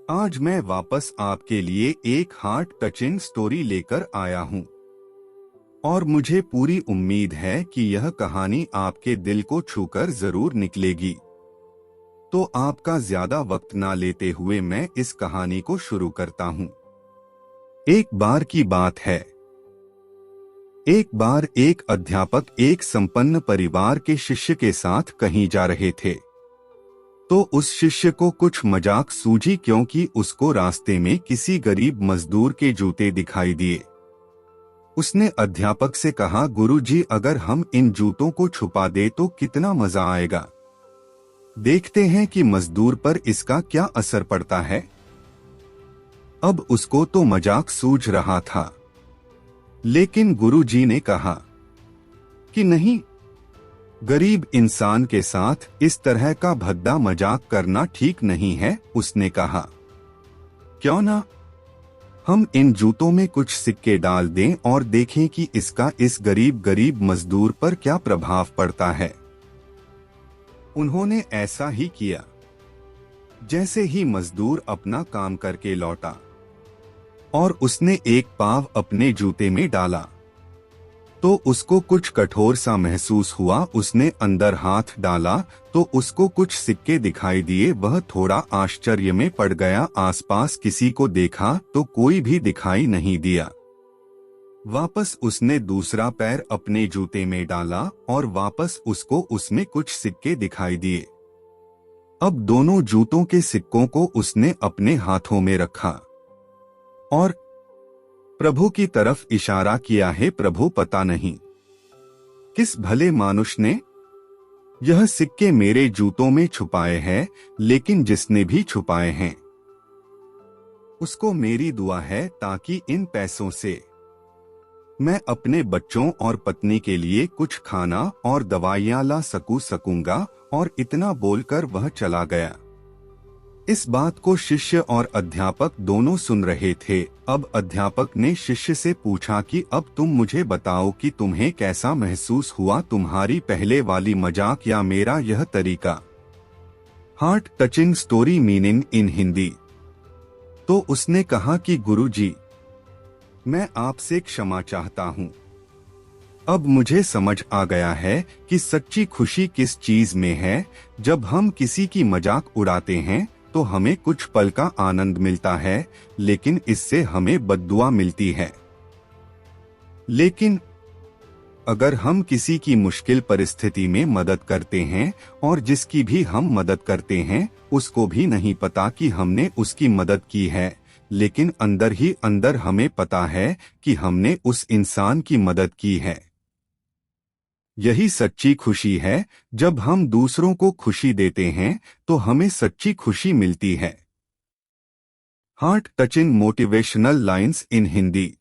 आज मैं वापस आपके लिए एक हार्ट टचिंग स्टोरी लेकर आया हूँ और मुझे पूरी उम्मीद है कि यह कहानी आपके दिल को छूकर जरूर निकलेगी। तो आपका ज्यादा वक्त ना लेते हुए मैं इस कहानी को शुरू करता हूँ। एक बार की बात है। एक बार एक अध्यापक एक संपन्न परिवार के शिष्य के साथ कहीं जा रहे थे। तो उस शिष्य को कुछ मजाक सूझी क्योंकि उसको रास्ते में किसी गरीब मजदूर के जूते दिखाई दिए। उसने अध्यापक से कहा, गुरुजी, अगर हम इन जूतों को छुपा दे तो कितना मजा आएगा। देखते हैं कि मजदूर पर इसका क्या असर पड़ता है। अब उसको तो मजाक सूझ रहा था, लेकिन गुरुजी ने कहा कि नहीं, गरीब इंसान के साथ इस तरह का भद्दा मजाक करना ठीक नहीं है। उसने कहा, क्यों ना हम इन जूतों में कुछ सिक्के डाल दें और देखें कि इसका इस गरीब मजदूर पर क्या प्रभाव पड़ता है। उन्होंने ऐसा ही किया। जैसे ही मजदूर अपना काम करके लौटा और उसने एक पाव अपने जूते में डाला तो उसको कुछ कठोर सा महसूस हुआ। उसने अंदर हाथ डाला तो उसको कुछ सिक्के दिखाई दिए। वह थोड़ा आश्चर्य में पड़ गया। आसपास किसी को देखा तो कोई भी दिखाई नहीं दिया। वापस उसने दूसरा पैर अपने जूते में डाला और वापस उसको उसमें कुछ सिक्के दिखाई दिए। अब दोनों जूतों के सिक्कों को उसने अपने हाथों में रखा और प्रभु की तरफ इशारा किया है। प्रभु, पता नहीं किस भले मानुष ने यह सिक्के मेरे जूतों में छुपाए हैं, लेकिन जिसने भी छुपाए हैं उसको मेरी दुआ है ताकि इन पैसों से मैं अपने बच्चों और पत्नी के लिए कुछ खाना और दवाइयां ला सकूंगा। और इतना बोलकर वह चला गया। इस बात को शिष्य और अध्यापक दोनों सुन रहे थे। अब अध्यापक ने शिष्य से पूछा कि अब तुम मुझे बताओ कि तुम्हें कैसा महसूस हुआ, तुम्हारी पहले वाली मजाक या मेरा यह तरीका। Heart touching story meaning in Hindi. तो उसने कहा कि गुरुजी, मैं आपसे क्षमा चाहता हूँ। अब मुझे समझ आ गया है कि सच्ची खुशी किस चीज में है। जब हम किसी की मजाक उड़ाते हैं तो हमें कुछ पल का आनंद मिलता है, लेकिन इससे हमें बद्दुआ मिलती है। लेकिन अगर हम किसी की मुश्किल परिस्थिति में मदद करते हैं और जिसकी भी हम मदद करते हैं उसको भी नहीं पता कि हमने उसकी मदद की है, लेकिन अंदर ही अंदर हमें पता है कि हमने उस इंसान की मदद की है। यही सच्ची खुशी है। जब हम दूसरों को खुशी देते हैं तो हमें सच्ची खुशी मिलती है। Heart touching motivational lines in Hindi.